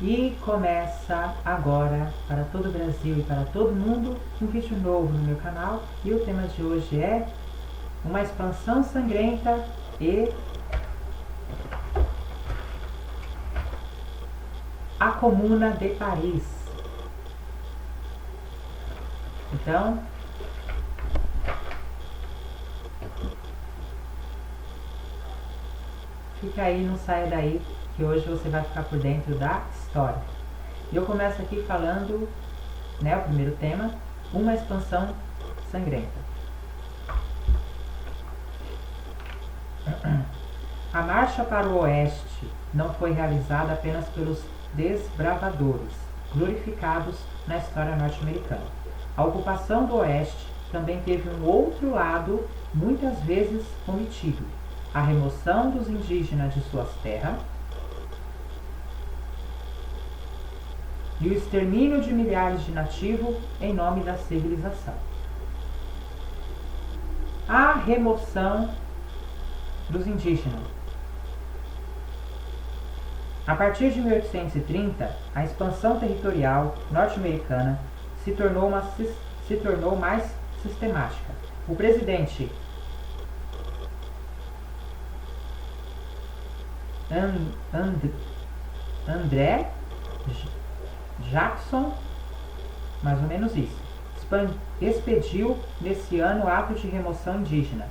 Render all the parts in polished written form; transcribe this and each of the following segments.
E começa agora, para todo o Brasil e para todo mundo, um vídeo novo no meu canal. E o tema de hoje é uma expansão sangrenta e a Comuna de Paris. Então, fica aí, não saia daí, que hoje você vai ficar por dentro da história. E eu começo aqui falando, o primeiro tema, uma expansão sangrenta. A marcha para o oeste não foi realizada apenas pelos desbravadores, glorificados na história norte-americana. A ocupação do oeste também teve um outro lado, muitas vezes omitido: a remoção dos indígenas de suas terras e o extermínio de milhares de nativos em nome da civilização. A remoção dos indígenas. A partir de 1830, a expansão territorial norte-americana se tornou mais sistemática. O presidente André Jackson, mais ou menos isso, expediu nesse ano o ato de remoção indígena,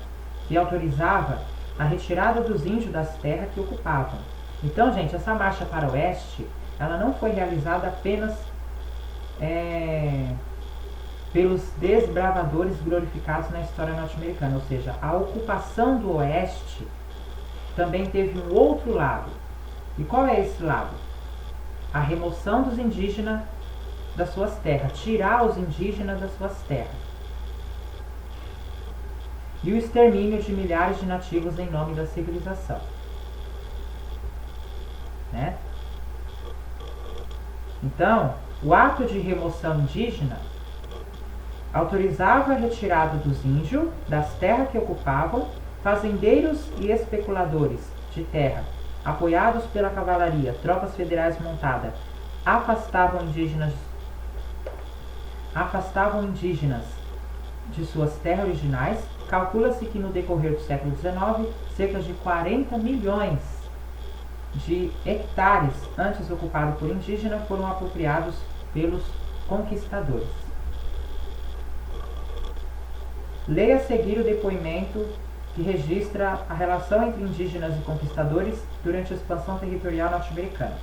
que autorizava a retirada dos índios das terras que ocupavam. Então, gente, essa marcha para o oeste, ela não foi realizada apenas pelos desbravadores glorificados na história norte-americana, ou seja, a ocupação do oeste também teve um outro lado. E qual é esse lado? A remoção dos indígenas das suas terras, tirar os indígenas das suas terras. E o extermínio de milhares de nativos em nome da civilização. Então, o ato de remoção indígena autorizava a retirada dos índios das terras que ocupavam. Fazendeiros e especuladores de terra, apoiados pela cavalaria, tropas federais montadas, afastavam indígenas de suas terras originais. Calcula-se que no decorrer do século XIX, cerca de 40 milhões de hectares antes ocupados por indígenas foram apropriados pelos conquistadores. Leia a seguir o depoimento que registra a relação entre indígenas e conquistadores durante a expansão territorial norte-americana.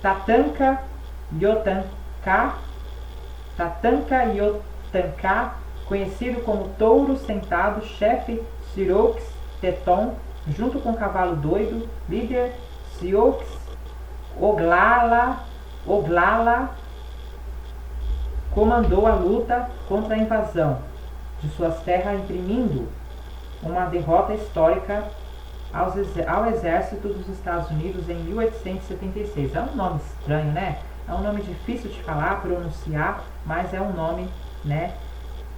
Tatanka Yotanka, conhecido como Touro Sentado, chefe Sioux Teton, junto com Cavalo Doido, líder Sioux Oglala, comandou a luta contra a invasão de suas terras, imprimindo uma derrota histórica ao exército dos Estados Unidos em 1876. É um nome estranho, né? É um nome difícil de falar, pronunciar, mas é um nome,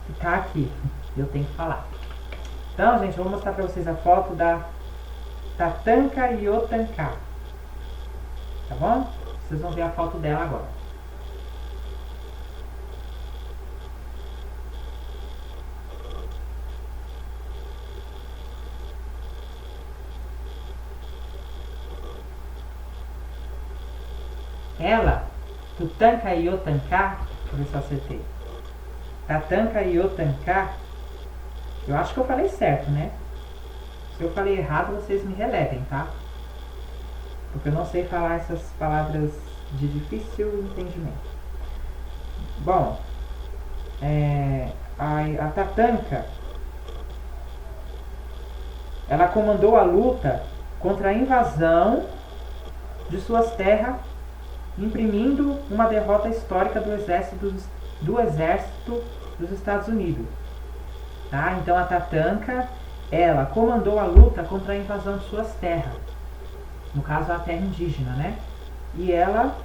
que tá aqui. Eu tenho que falar. Então, gente, eu vou mostrar para vocês a foto da Tatanka Yotanka. Tá bom? Vocês vão ver a foto dela agora. Ela, Tatanka Yotanka, deixa eu ver se eu acertei. Tatanka Yotanka, eu acho que eu falei certo, né? Se eu falei errado, vocês me relevem, tá? Porque eu não sei falar essas palavras de difícil entendimento. Bom, a Tatanka, ela comandou a luta contra a invasão de suas terras, imprimindo uma derrota histórica do exército dos Estados Unidos. Tá? Então a Tatanka, ela comandou a luta contra a invasão de suas terras, no caso a terra indígena, E ela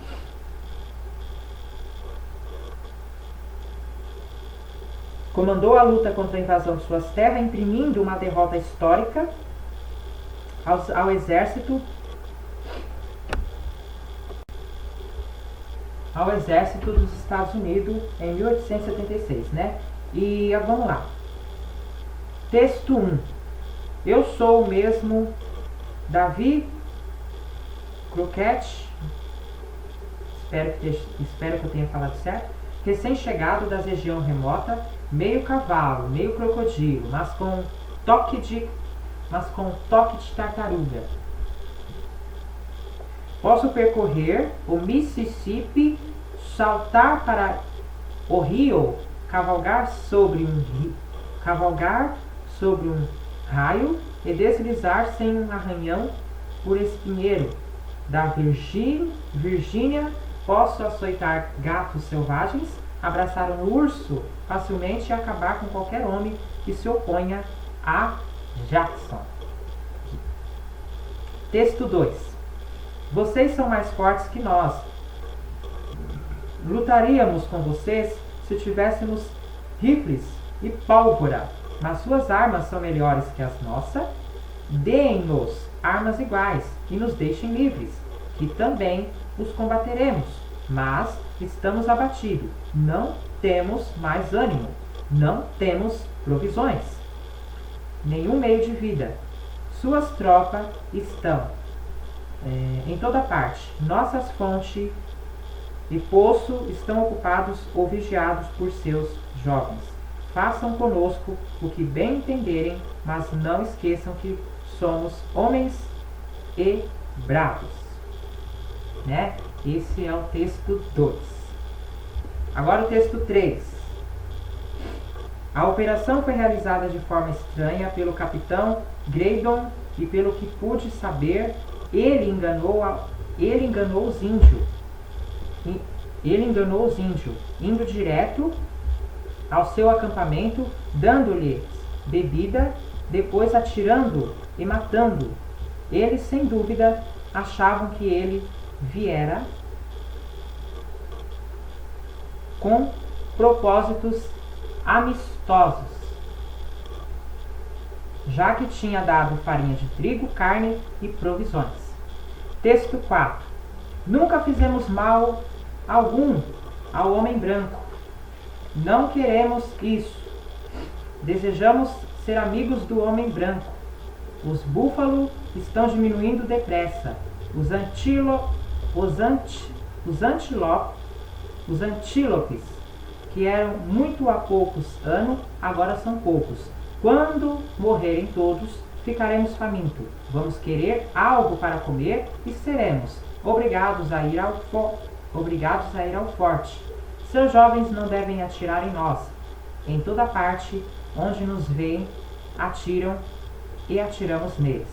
comandou a luta contra a invasão de suas terras, imprimindo uma derrota histórica ao exército ao exército dos Estados Unidos em 1876, né? E vamos lá. Texto 1. Eu sou o mesmo Davi Crockett, espero que eu tenha falado certo, recém-chegado da região remota, meio cavalo, meio crocodilo, mas com toque de tartaruga. Posso percorrer o Mississippi, saltar para o rio, cavalgar sobre um raio e deslizar sem um arranhão por espinheiro. Da Virgínia, posso açoitar gatos selvagens, abraçar um urso facilmente e acabar com qualquer homem que se oponha a Jackson. Texto 2. Vocês são mais fortes que nós. Lutaríamos com vocês se tivéssemos rifles e pólvora, mas suas armas são melhores que as nossas. Deem-nos armas iguais e nos deixem livres, que também os combateremos. Mas estamos abatidos, não temos mais ânimo, não temos provisões, nenhum meio de vida. Suas tropas estão em toda parte. Nossas fontes e poço estão ocupados ou vigiados por seus jovens. Façam conosco o que bem entenderem, mas não esqueçam que somos homens e bravos. Né? Esse é o texto 2. Agora o texto 3. A operação foi realizada de forma estranha pelo capitão Graydon e pelo que pude saber, ele enganou os índios. Indo direto ao seu acampamento, dando-lhes bebida, depois atirando e matando. Eles, sem dúvida, achavam que ele viera com propósitos amistosos, já que tinha dado farinha de trigo, carne e provisões. Texto 4. Nunca fizemos mal algum ao homem branco. Não queremos isso. Desejamos ser amigos do homem branco. Os búfalos estão diminuindo depressa. Os antílopes, que eram muito há poucos anos, agora são poucos. Quando morrerem todos, ficaremos famintos. Vamos querer algo para comer e seremos obrigados a ir ao forte. Seus jovens não devem atirar em nós. Em toda parte onde nos veem, atiram e atiramos neles.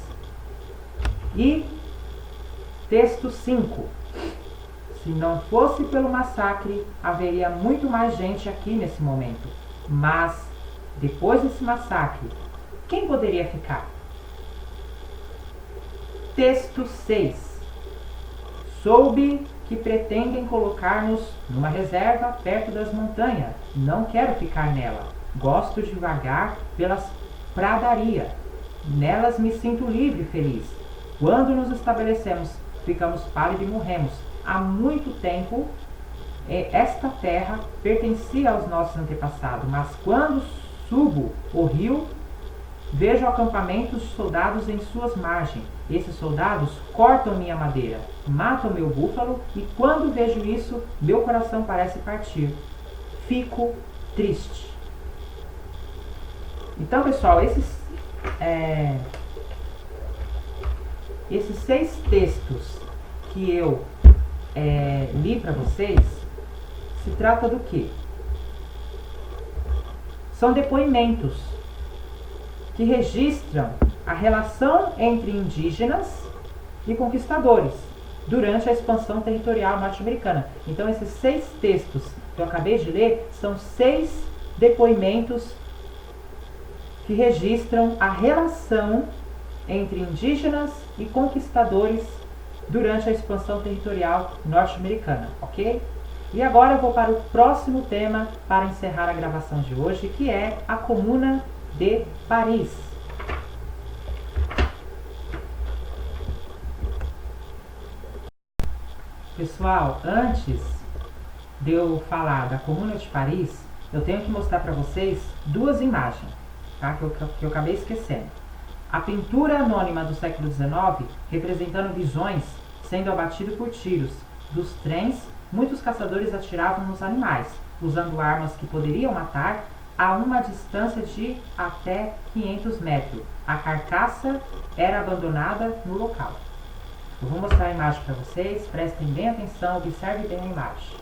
E texto 5. Se não fosse pelo massacre, haveria muito mais gente aqui nesse momento. Mas, depois desse massacre, quem poderia ficar? Texto 6. Soube que pretendem colocar-nos numa reserva perto das montanhas. Não quero ficar nela. Gosto de vagar pelas pradarias. Nelas me sinto livre e feliz. Quando nos estabelecemos, ficamos pálidos e morremos. Há muito tempo, esta terra pertencia aos nossos antepassados, mas quando subo o rio, vejo acampamentos de soldados em suas margens. Esses soldados cortam minha madeira, matam meu búfalo, e quando vejo isso, meu coração parece partir. Fico triste. Então, pessoal, esses 6 textos que eu li para vocês, se trata do quê? São depoimentos que registram a relação entre indígenas e conquistadores durante a expansão territorial norte-americana. Então, esses 6 textos que eu acabei de ler são 6 depoimentos que registram a relação entre indígenas e conquistadores durante a expansão territorial norte-americana, ok? E agora eu vou para o próximo tema para encerrar a gravação de hoje, que é a Comuna de Paris. Pessoal, antes de eu falar da Comuna de Paris, eu tenho que mostrar para vocês duas imagens, tá? Que eu acabei esquecendo. A pintura anônima do século XIX, representando visões sendo abatido por tiros dos trens, muitos caçadores atiravam nos animais, usando armas que poderiam matar a uma distância de até 500 metros. A carcaça era abandonada no local. Eu vou mostrar a imagem para vocês, prestem bem atenção, observem bem a imagem.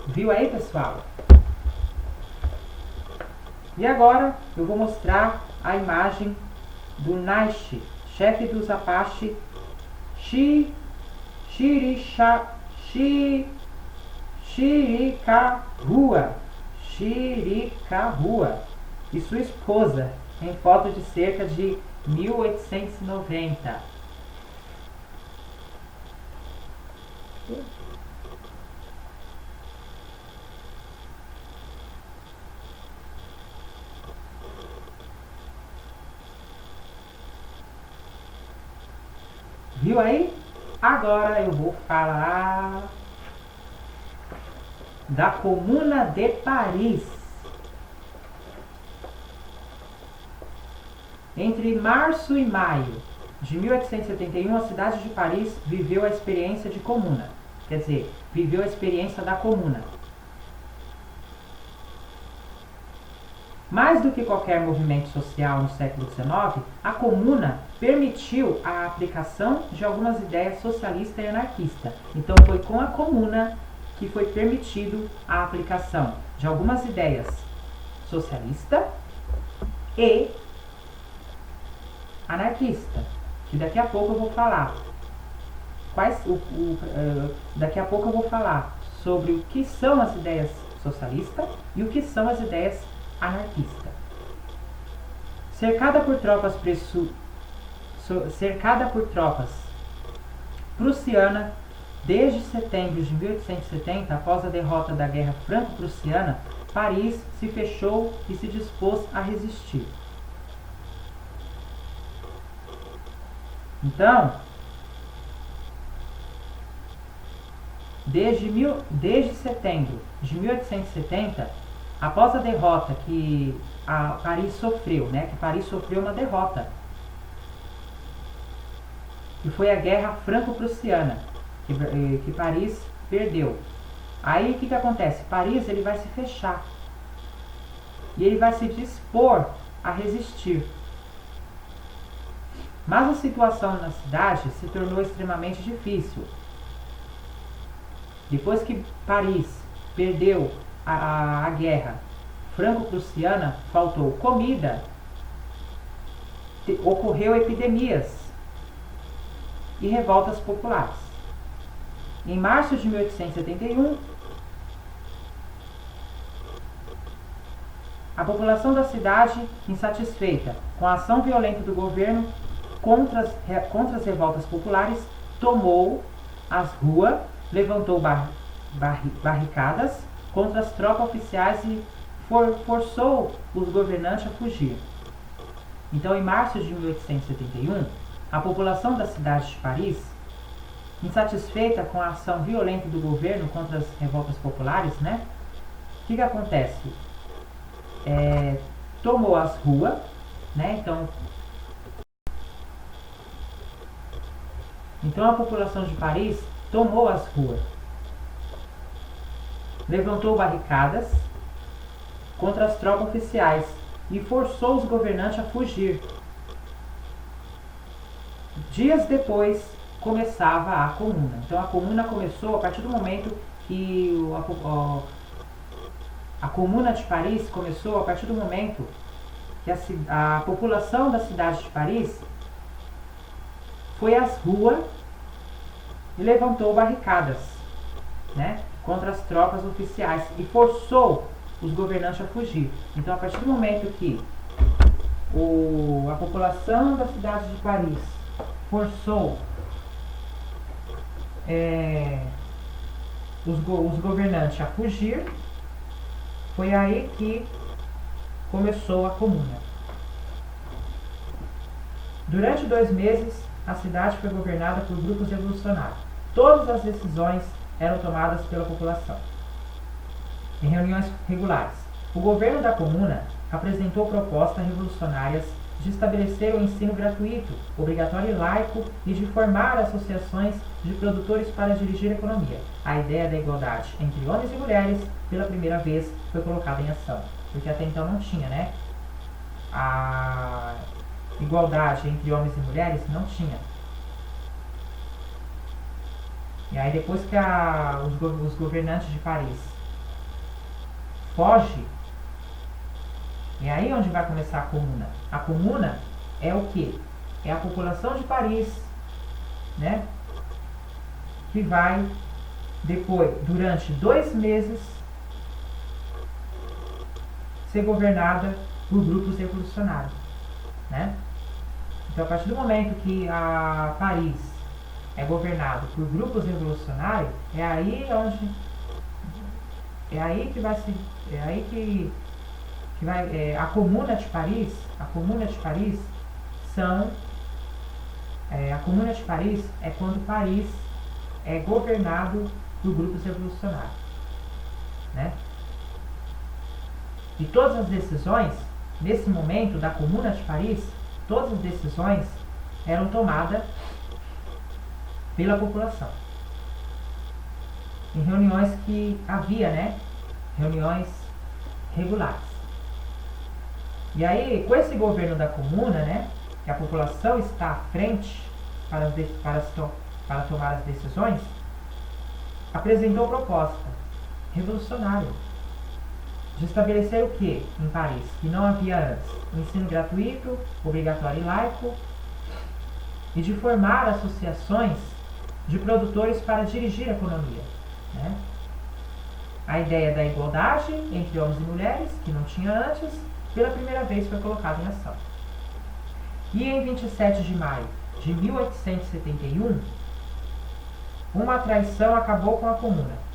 Viu aí, pessoal? E agora eu vou mostrar a imagem do Naishi, chefe dos Apache Chiricahua e sua esposa, em foto de cerca de 1890. Viu aí? Agora eu vou falar da Comuna de Paris. Entre março e maio de 1871, a cidade de Paris viveu a experiência de comuna. Quer dizer, viveu a experiência da comuna. Mais do que qualquer movimento social no século XIX, a comuna permitiu a aplicação de algumas ideias socialista e anarquista. Então foi com a comuna que foi permitido a aplicação de algumas ideias socialista e anarquista, que daqui a pouco eu vou falar. Daqui a pouco eu vou falar sobre o que são as ideias socialistas e o que são as ideias anarquistas. Cercada por tropas prussianas desde setembro de 1870, após a derrota da Guerra Franco-Prussiana, Paris se fechou e se dispôs a resistir. Então, desde setembro de 1870, após a derrota que Paris sofreu, né? Que Paris sofreu uma derrota, que foi a Guerra Franco-Prussiana, que Paris perdeu. Aí o que acontece? Paris ele vai se fechar e ele vai se dispor a resistir. Mas a situação na cidade se tornou extremamente difícil. Depois que Paris perdeu a guerra franco-prussiana, faltou comida, ocorreu epidemias e revoltas populares. Em março de 1871, a população da cidade, insatisfeita com a ação violenta do governo contra as revoltas populares, tomou as ruas, levantou barricadas contra as tropas oficiais e forçou os governantes a fugir. Então, em março de 1871, a população da cidade de Paris, insatisfeita com a ação violenta do governo contra as revoltas populares, né? O que acontece? Tomou as ruas, né? Então a população de Paris tomou as ruas, levantou barricadas contra as tropas oficiais e forçou os governantes a fugir. Dias depois começava a comuna. Então a comuna começou a partir do momento que a comuna de Paris começou a partir do momento que a população da cidade de Paris foi às ruas e levantou barricadas, né, contra as tropas oficiais e forçou os governantes a fugir. Então, a partir do momento que a população da cidade de Paris forçou os governantes a fugir, foi aí que começou a Comuna. Durante 2 meses, a cidade foi governada por grupos revolucionários. Todas as decisões eram tomadas pela população, em reuniões regulares. O governo da Comuna apresentou propostas revolucionárias de estabelecer o ensino gratuito, obrigatório e laico e de formar associações de produtores para dirigir a economia. A ideia da igualdade entre homens e mulheres, pela primeira vez, foi colocada em ação, porque até então não tinha, né? A igualdade entre homens e mulheres não tinha. E aí depois que os governantes de Paris fogem, é aí onde vai começar a Comuna. A Comuna é o quê? É a população de Paris, né? Que vai, depois, durante 2 meses, ser governada por grupos revolucionários, né? Então, a partir do momento que a Paris é governado por grupos revolucionários, é aí que vai se, é aí que vai, a Comuna de Paris são, a Comuna de Paris é quando Paris é governado por grupos revolucionários, né? E todas as decisões, nesse momento da Comuna de Paris, todas as decisões eram tomadas pela população. Em reuniões que havia, né? Reuniões regulares. E aí, com esse governo da Comuna, né? Que a população está à frente para tomar as decisões, apresentou proposta revolucionária de estabelecer o que em Paris, que não havia antes? O ensino gratuito, obrigatório e laico, e de formar associações de produtores para dirigir a economia, né? A ideia da igualdade entre homens e mulheres, que não tinha antes, pela primeira vez foi colocada em ação. E em 27 de maio de 1871, uma traição acabou com a Comuna.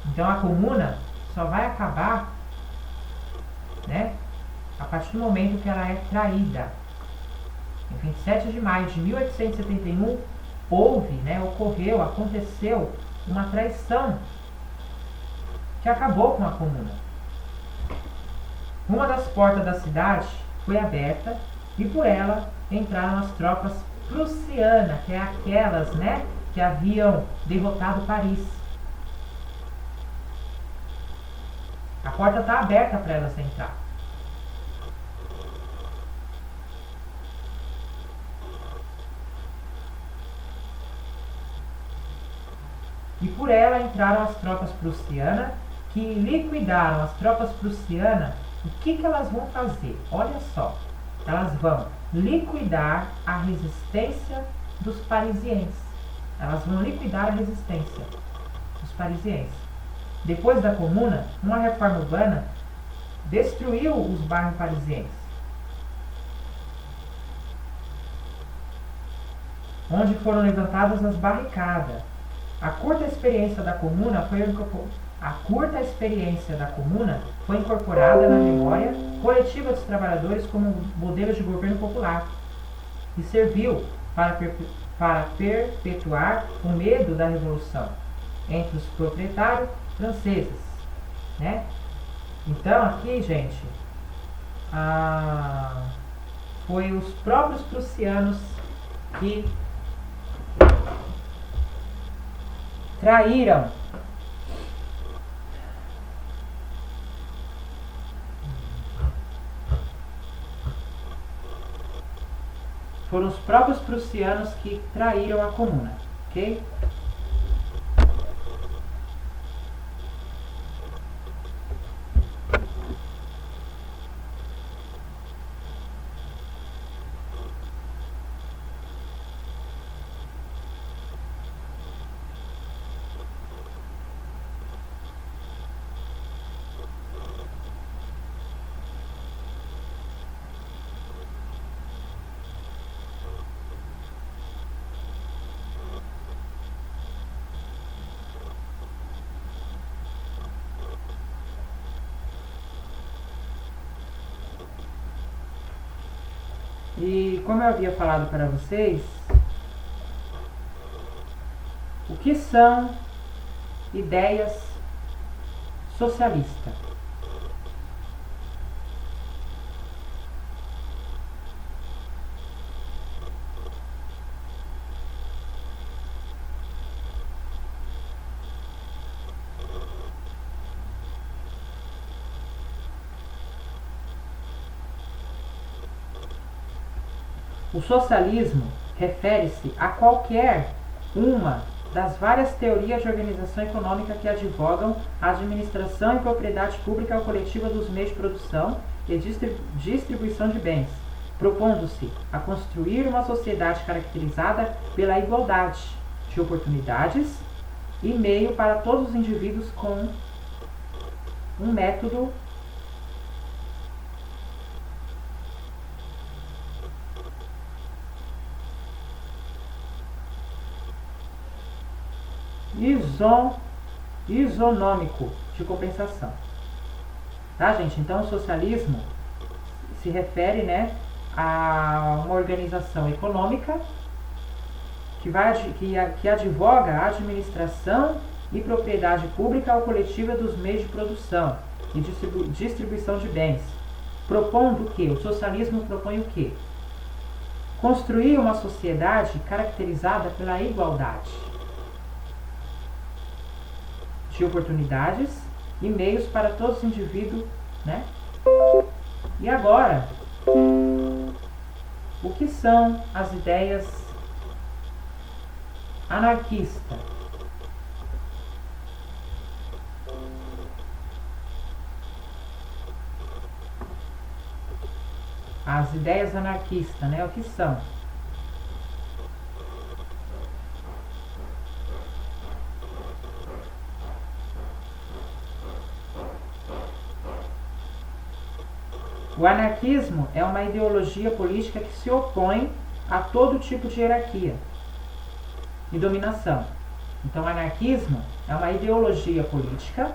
Então a Comuna só vai acabar, né, a partir do momento que ela é traída. Em 27 de maio de 1871, aconteceu uma traição que acabou com a Comuna. Uma das portas da cidade foi aberta e por ela entraram as tropas prussianas, que é aquelas, né, que haviam derrotado Paris. A porta está aberta para elas entrar. E por ela entraram as tropas prussianas, que liquidaram as tropas prussianas. O que elas vão fazer? Olha só, elas vão liquidar a resistência dos parisienses. Elas vão liquidar a resistência dos parisienses. Depois da Comuna, uma reforma urbana destruiu os bairros parisienses, onde foram levantadas as barricadas. A curta experiência da Comuna foi incorporada na memória coletiva dos trabalhadores como modelo de governo popular e serviu para perpetuar o medo da revolução entre os proprietários franceses, né? Então aqui, gente, foi os próprios prussianos que traíram foram os próprios prussianos que traíram a Comuna, ok? E como eu havia falado para vocês, o que são ideias socialistas? O socialismo refere-se a qualquer uma das várias teorias de organização econômica que advogam a administração e propriedade pública ou coletiva dos meios de produção e distribuição de bens, propondo-se a construir uma sociedade caracterizada pela igualdade de oportunidades e meio para todos os indivíduos com um método isonômico de compensação. Tá, gente? Então, o socialismo se refere, né, a uma organização econômica que advoga a administração e propriedade pública ou coletiva dos meios de produção e distribuição de bens. Propondo o quê? O socialismo propõe o quê? Construir uma sociedade caracterizada pela igualdade de oportunidades e meios para todos os indivíduos, né? E agora, o que são as ideias anarquistas? As ideias anarquistas, né? O que são? O anarquismo é uma ideologia política que se opõe a todo tipo de hierarquia e dominação. Então, o anarquismo é uma ideologia política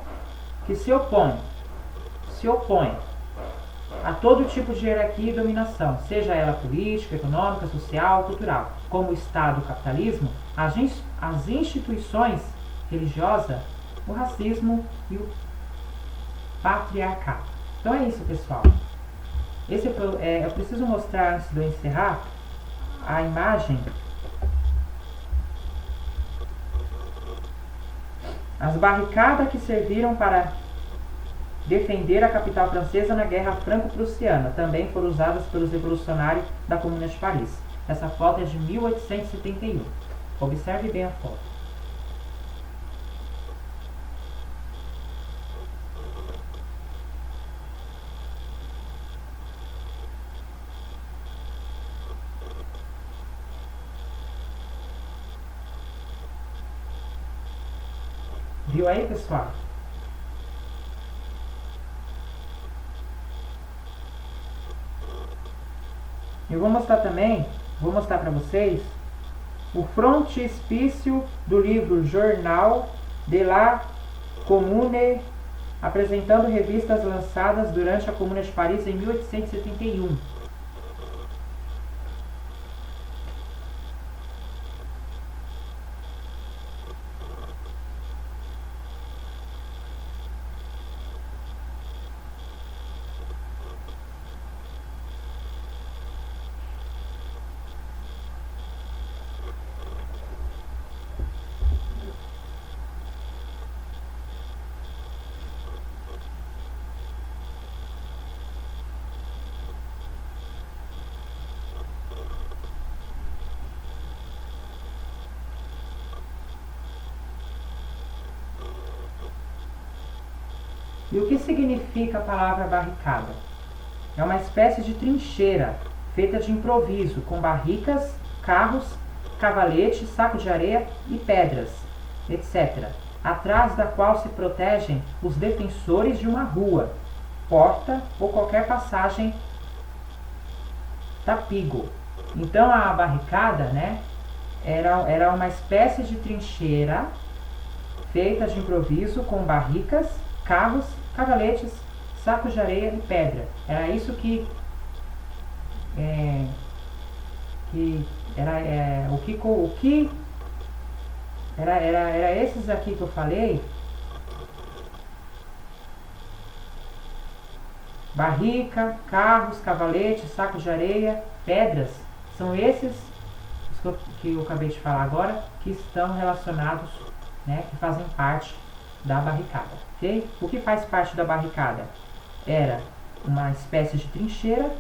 que se opõe a todo tipo de hierarquia e dominação, seja ela política, econômica, social, cultural, como o Estado, o capitalismo, as instituições religiosas, o racismo e o patriarcado. Então é isso, pessoal. Eu preciso mostrar, antes de eu encerrar, a imagem, as barricadas que serviram para defender a capital francesa na Guerra Franco-Prussiana também foram usadas pelos revolucionários da Comuna de Paris. Essa foto é de 1871. Observe bem a foto. Viu aí, pessoal? Eu vou mostrar para vocês o frontispício do livro Journal de la Commune, apresentando revistas lançadas durante a Comuna de Paris em 1871. E o que significa a palavra barricada? É uma espécie de trincheira feita de improviso, com barricas, carros, cavaletes, saco de areia e pedras, etc., atrás da qual se protegem os defensores de uma rua, porta ou qualquer passagem tapigo. Então a barricada, né, era uma espécie de trincheira feita de improviso com barricas, carros, cavaletes, sacos de areia e pedra. Era isso que que era o que era esses aqui que eu falei. Barrica, carros, cavaletes, sacos de areia, pedras. São esses que eu acabei de falar agora, que estão relacionados, né, que fazem parte da barricada, ok? O que faz parte da barricada? Era uma espécie de trincheira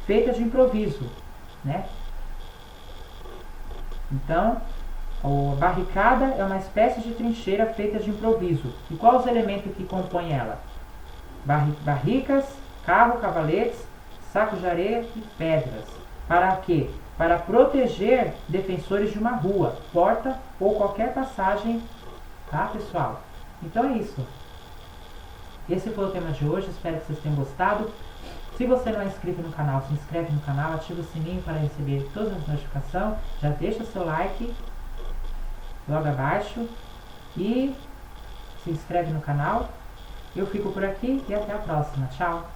feita de improviso, né? Então, a barricada é uma espécie de trincheira feita de improviso. E quais os elementos que compõem ela? Barricas, carro, cavaletes, sacos de areia e pedras. Para quê? Para proteger defensores de uma rua, porta ou qualquer passagem, tá, pessoal? Então é isso. Esse foi o tema de hoje, espero que vocês tenham gostado. Se você não é inscrito no canal, se inscreve no canal, ativa o sininho para receber todas as notificações, já deixa seu like logo abaixo e se inscreve no canal. Eu fico por aqui e até a próxima. Tchau!